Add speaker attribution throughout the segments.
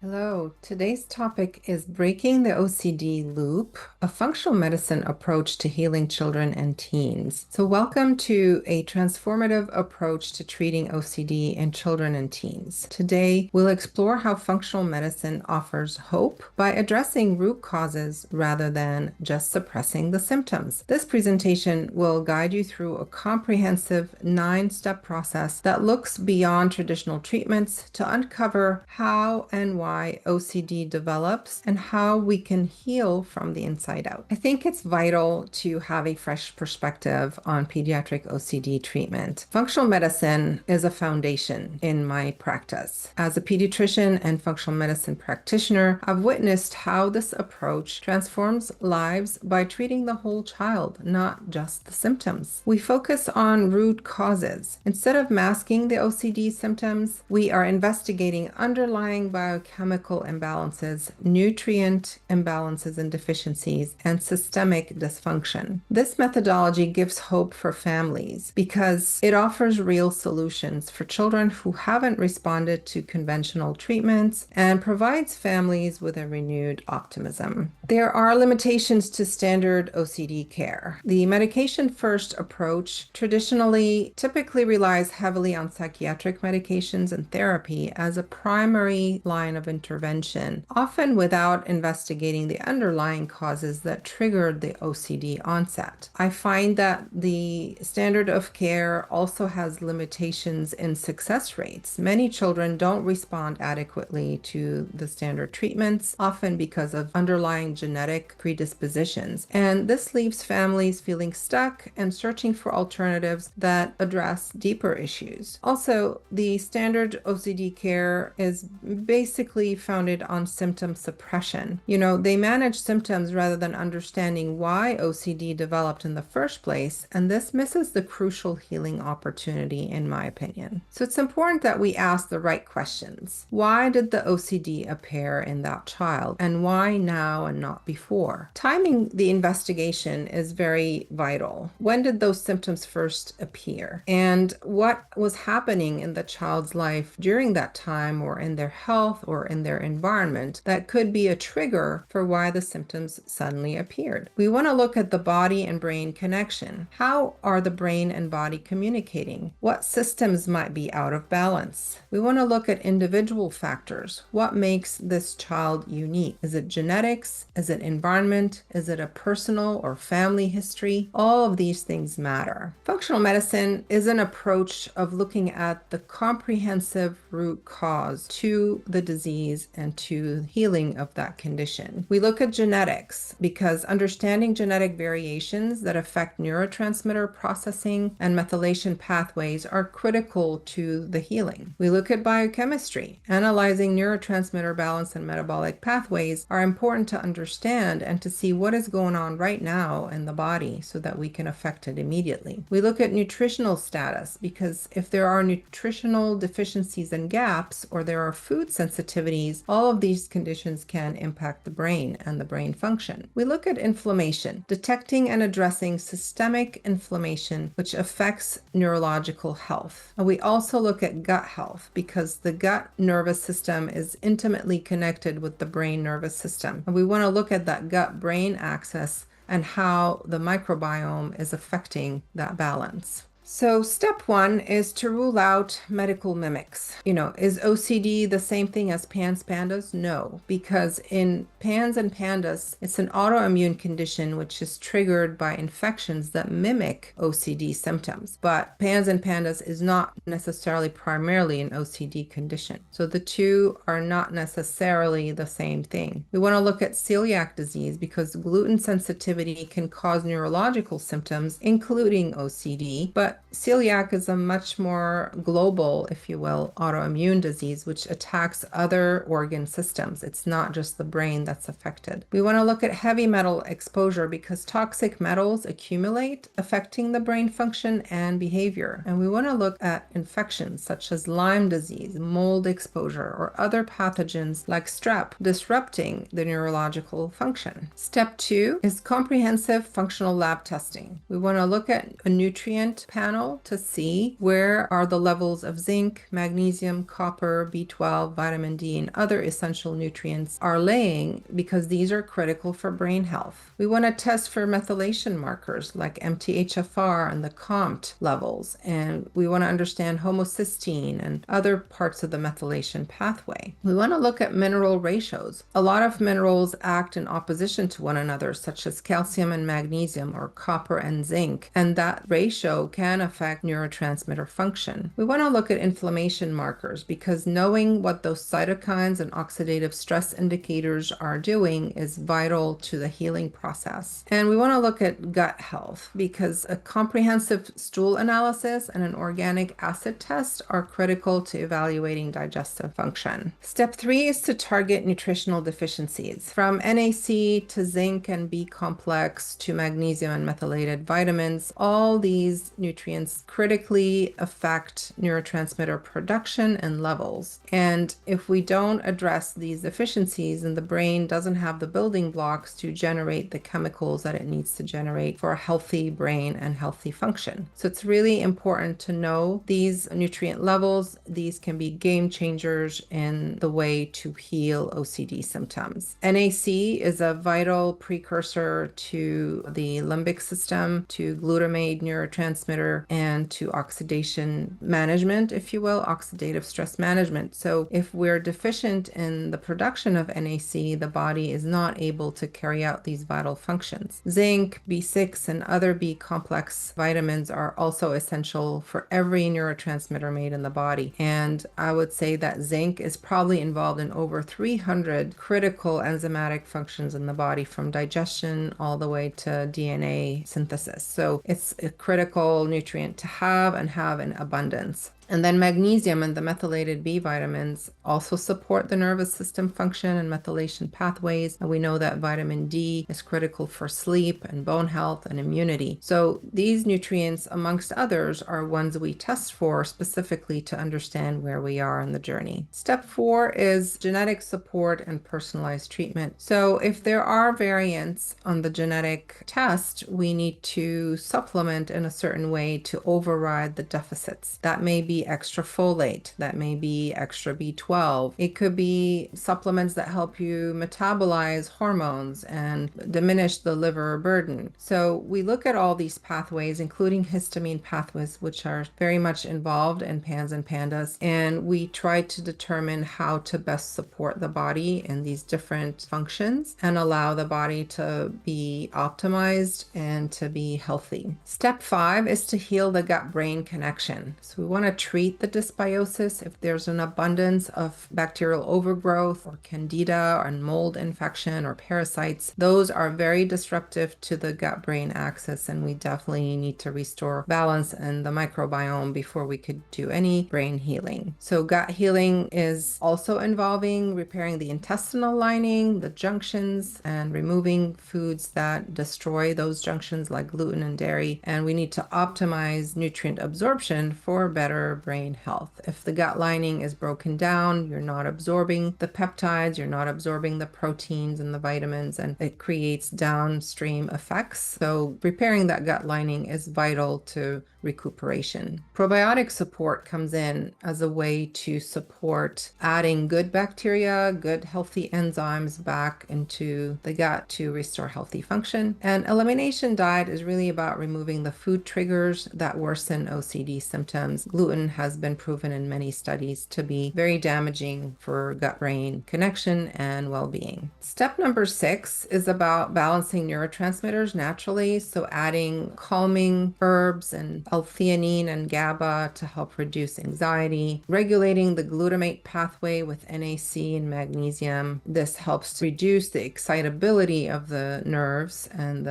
Speaker 1: Hello, today's topic is breaking the OCD loop, a functional medicine approach to healing children and teens. So welcome to a transformative approach to treating OCD in children and teens. Today, we'll explore how functional medicine offers hope by addressing root causes rather than just suppressing the symptoms. This presentation will guide you through a comprehensive 9-step process that looks beyond traditional treatments to uncover how and why OCD develops and how we can heal from the inside out. I think it's vital to have a fresh perspective on pediatric OCD treatment. Functional medicine is a foundation in my practice. As a pediatrician and functional medicine practitioner, I've witnessed how this approach transforms lives by treating the whole child, not just the symptoms. We focus on root causes. Instead of masking the OCD symptoms, we are investigating underlying biochemical imbalances, nutrient imbalances and deficiencies, and systemic dysfunction. This methodology gives hope for families because it offers real solutions for children who haven't responded to conventional treatments and provides families with a renewed optimism. There are limitations to standard OCD care. The medication-first approach typically relies heavily on psychiatric medications and therapy as a primary line of intervention, often without investigating the underlying causes that triggered the OCD onset. I find that the standard of care also has limitations in success rates. Many children don't respond adequately to the standard treatments, often because of underlying genetic predispositions. And this leaves families feeling stuck and searching for alternatives that address deeper issues. Also, the standard OCD care is basically founded on symptom suppression. They manage symptoms rather than understanding why OCD developed in the first place, and this misses the crucial healing opportunity, in my opinion. So it's important that we ask the right questions. Why did the OCD appear in that child, and why now and not before? Timing the investigation is very vital. When did those symptoms first appear? And what was happening in the child's life during that time, or in their health, or in their environment that could be a trigger for why the symptoms suddenly appeared? We want to look at the body and brain connection. How are the brain and body communicating? What systems might be out of balance? We want to look at individual factors. What makes this child unique? Is it genetics? Is it environment? Is it a personal or family history? All of these things matter. Functional medicine is an approach of looking at the comprehensive root cause to the disease and to healing of that condition. We look at genetics because understanding genetic variations that affect neurotransmitter processing and methylation pathways are critical to the healing. We look at biochemistry. Analyzing neurotransmitter balance and metabolic pathways are important to understand and to see what is going on right now in the body so that we can affect it immediately. We look at nutritional status because if there are nutritional deficiencies and gaps, or there are food sensitivities, all of these conditions can impact the brain and the brain function. We look at inflammation, detecting and addressing systemic inflammation, which affects neurological health. And we also look at gut health because the gut nervous system is intimately connected with the brain nervous system. And we want to look at that gut-brain axis and how the microbiome is affecting that balance. So step one is to rule out medical mimics. Is OCD the same thing as PANS pandas? No, because in PANS and pandas, it's an autoimmune condition which is triggered by infections that mimic OCD symptoms. But PANS and pandas is not necessarily primarily an OCD condition. So the two are not necessarily the same thing. We want to look at celiac disease because gluten sensitivity can cause neurological symptoms, including OCD, but celiac is a much more global, if you will, autoimmune disease, which attacks other organ systems. It's not just the brain that's affected. We want to look at heavy metal exposure because toxic metals accumulate, affecting the brain function and behavior. And we want to look at infections such as Lyme disease, mold exposure, or other pathogens like strep, disrupting the neurological function. Step two is comprehensive functional lab testing. We want to look at a nutrient panel panel to see where are the levels of zinc, magnesium, copper, B12, vitamin D, and other essential nutrients are laying, because these are critical for brain health. We want to test for methylation markers like MTHFR and the COMT levels, and we want to understand homocysteine and other parts of the methylation pathway. We want to look at mineral ratios. A lot of minerals act in opposition to one another, such as calcium and magnesium, or copper and zinc, and that ratio can affect neurotransmitter function. We want to look at inflammation markers, because knowing what those cytokines and oxidative stress indicators are doing is vital to the healing process. And we want to look at gut health, because a comprehensive stool analysis and an organic acid test are critical to evaluating digestive function. Step 3 is to target nutritional deficiencies. From NAC to zinc and B complex to magnesium and methylated vitamins, all these nutrients critically affect neurotransmitter production and levels. And if we don't address these deficiencies, then the brain doesn't have the building blocks to generate the chemicals that it needs to generate for a healthy brain and healthy function. So it's really important to know these nutrient levels. These can be game changers in the way to heal OCD symptoms. NAC is a vital precursor to the limbic system, to glutamate neurotransmitter, and to oxidation management, if you will, oxidative stress management. So if we're deficient in the production of NAC, the body is not able to carry out these vital functions. Zinc, B6, and other B complex vitamins are also essential for every neurotransmitter made in the body. And I would say that zinc is probably involved in over 300 critical enzymatic functions in the body, from digestion all the way to DNA synthesis. So it's a critical nutrient to have and have in abundance. And then magnesium and the methylated B vitamins also support the nervous system function and methylation pathways. And we know that vitamin D is critical for sleep and bone health and immunity. So these nutrients, amongst others, are ones we test for specifically to understand where we are in the journey. Step 4 is genetic support and personalized treatment. So if there are variants on the genetic test, we need to supplement in a certain way to override the deficits. That may be extra folate, that may be extra B12. It could be supplements that help you metabolize hormones and diminish the liver burden. So we look at all these pathways, including histamine pathways, which are very much involved in PANS and PANDAS, and we try to determine how to best support the body in these different functions and allow the body to be optimized and to be healthy. Step 5 is to heal the gut-brain connection. So we want to treat the dysbiosis. If there's an abundance of bacterial overgrowth or candida or mold infection or parasites, those are very disruptive to the gut-brain axis, and we definitely need to restore balance in the microbiome before we could do any brain healing. So gut healing is also involving repairing the intestinal lining, the junctions, and removing foods that destroy those junctions like gluten and dairy. And we need to optimize nutrient absorption for better brain health. If the gut lining is broken down, you're not absorbing the peptides, you're not absorbing the proteins and the vitamins, and it creates downstream effects. So repairing that gut lining is vital to recuperation. Probiotic support comes in as a way to support adding good bacteria, good healthy enzymes back into the gut to restore healthy function. And elimination diet is really about removing the food triggers that worsen OCD symptoms. Gluten has been proven in many studies to be very damaging for gut-brain connection and well-being. Step number 6 is about balancing neurotransmitters naturally, so adding calming herbs and L-theanine and GABA to help reduce anxiety, regulating the glutamate pathway with NAC and magnesium. This helps reduce the excitability of the nerves and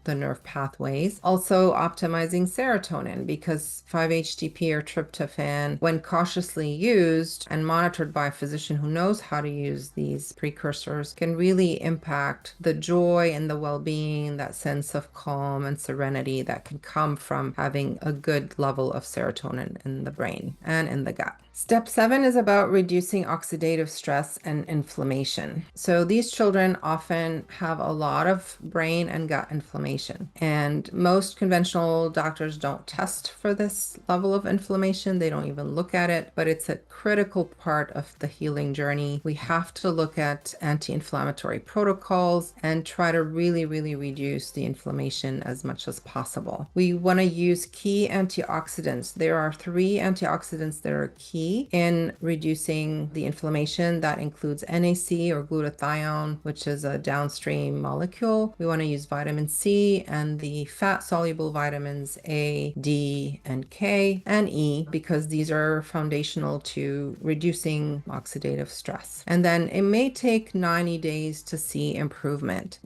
Speaker 1: the nerve pathways. Also optimizing serotonin, because 5-HTP or tryptophan, when cautiously used and monitored by a physician who knows how to use these precursors, can really impact the joy and the well-being, that sense of calm and serenity that can come from having a good level of serotonin in the brain and in the gut. Step 7 is about reducing oxidative stress and inflammation. So these children often have a lot of brain and gut inflammation, and most conventional doctors don't test for this level of inflammation. They don't even look at it, but it's a critical part of the healing journey. We have to look at anti-inflammatory protocols and try to really, really reduce the inflammation as much as possible. We want to use key antioxidants. There are 3 antioxidants that are key in reducing the inflammation. That includes NAC or glutathione, which is a downstream molecule. We want to use vitamin C and the fat-soluble vitamins A, D, and K, and E, because these are foundational to reducing oxidative stress. And then it may take 90 days to see improvement.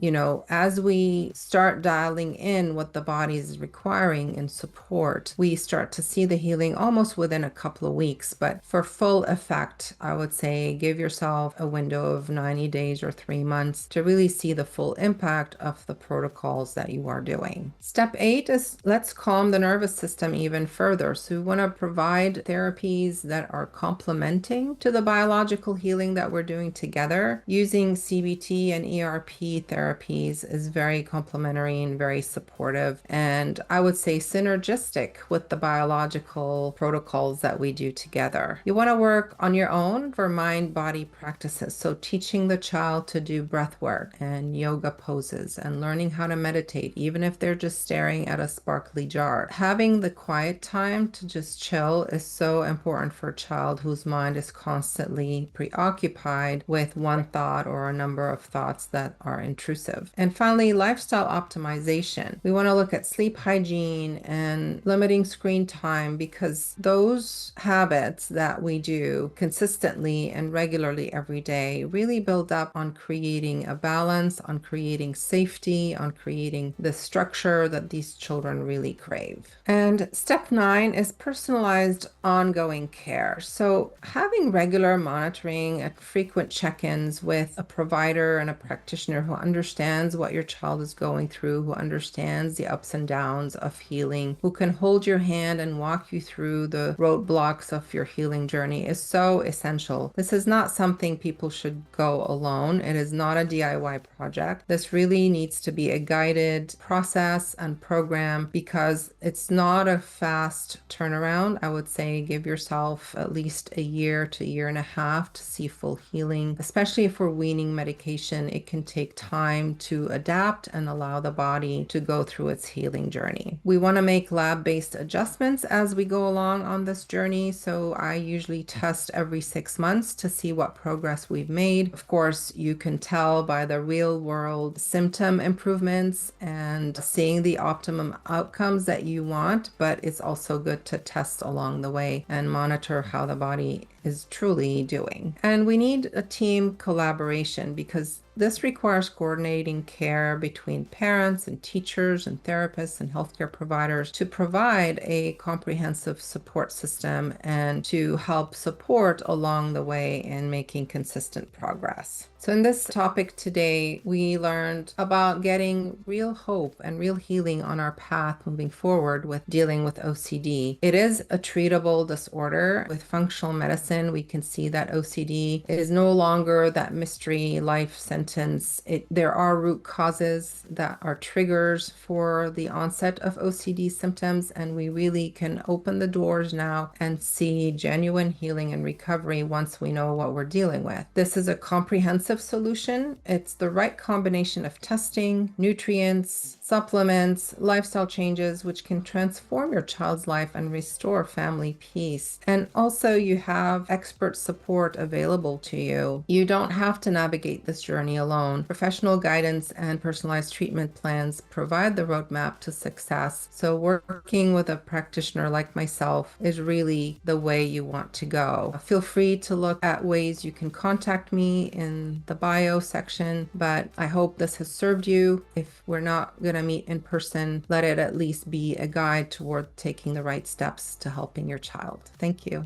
Speaker 1: As we start dialing in what the body is requiring in support, we start to see the healing almost within a couple of weeks. But for full effect, I would say give yourself a window of 90 days or 3 months to really see the full impact of the protocols that you are doing. Step 8 is let's calm the nervous system even further. So we want to provide therapies that are complementing to the biological healing that we're doing together. Using CBT and ERP therapies is very complementary and very supportive, and I would say synergistic with the biological protocols that we do together. You want to work on your own for mind-body practices. So teaching the child to do breath work and yoga poses and learning how to meditate, even if they're just staring at a sparkly jar. Having the quiet time to just chill is so important for a child whose mind is constantly preoccupied with one thought or a number of thoughts that are intrusive. And finally, lifestyle optimization. We want to look at sleep hygiene and limiting screen time, because those habits that we do consistently and regularly every day really build up on creating a balance, on creating safety, on creating the structure that these children really crave. And step 9 is personalized ongoing care. So having regular monitoring and frequent check-ins with a provider and a practitioner who understands what your child is going through, who understands the ups and downs of healing, who can hold your hand and walk you through the roadblocks of your healing journey is so essential. This is not something people should go alone. It is not a DIY project. This really needs to be a guided process and program, because it's not a fast turnaround. I would say give yourself at least a year to a year and a half to see full healing. Especially if we're weaning medication, it can take time to adapt and allow the body to go through its healing journey. We want to make lab-based adjustments as we go along on this journey. So I usually test every 6 months to see what progress we've made. Of course, you can tell by the real world symptom improvements and seeing the optimum outcomes that you want, but it's also good to test along the way and monitor how the body is truly doing. And we need a team collaboration, because this requires coordinating care between parents and teachers and therapists and healthcare providers to provide a comprehensive support system and to help support along the way in making consistent progress. So in this topic today, we learned about getting real hope and real healing on our path moving forward with dealing with OCD. It is a treatable disorder. With functional medicine, we can see that OCD is no longer that mystery life sentence. There are root causes that are triggers for the onset of OCD symptoms, and we really can open the doors now and see genuine healing and recovery once we know what we're dealing with. This is a comprehensive solution. It's the right combination of testing, nutrients, supplements, lifestyle changes, which can transform your child's life and restore family peace. And also you have expert support available to you. You don't have to navigate this journey alone. Professional guidance and personalized treatment plans provide the roadmap to success. So working with a practitioner like myself is really the way you want to go. Feel free to look at ways you can contact me in the bio section, but I hope this has served you. If we're not going to meet in person, let it at least be a guide toward taking the right steps to helping your child. Thank you.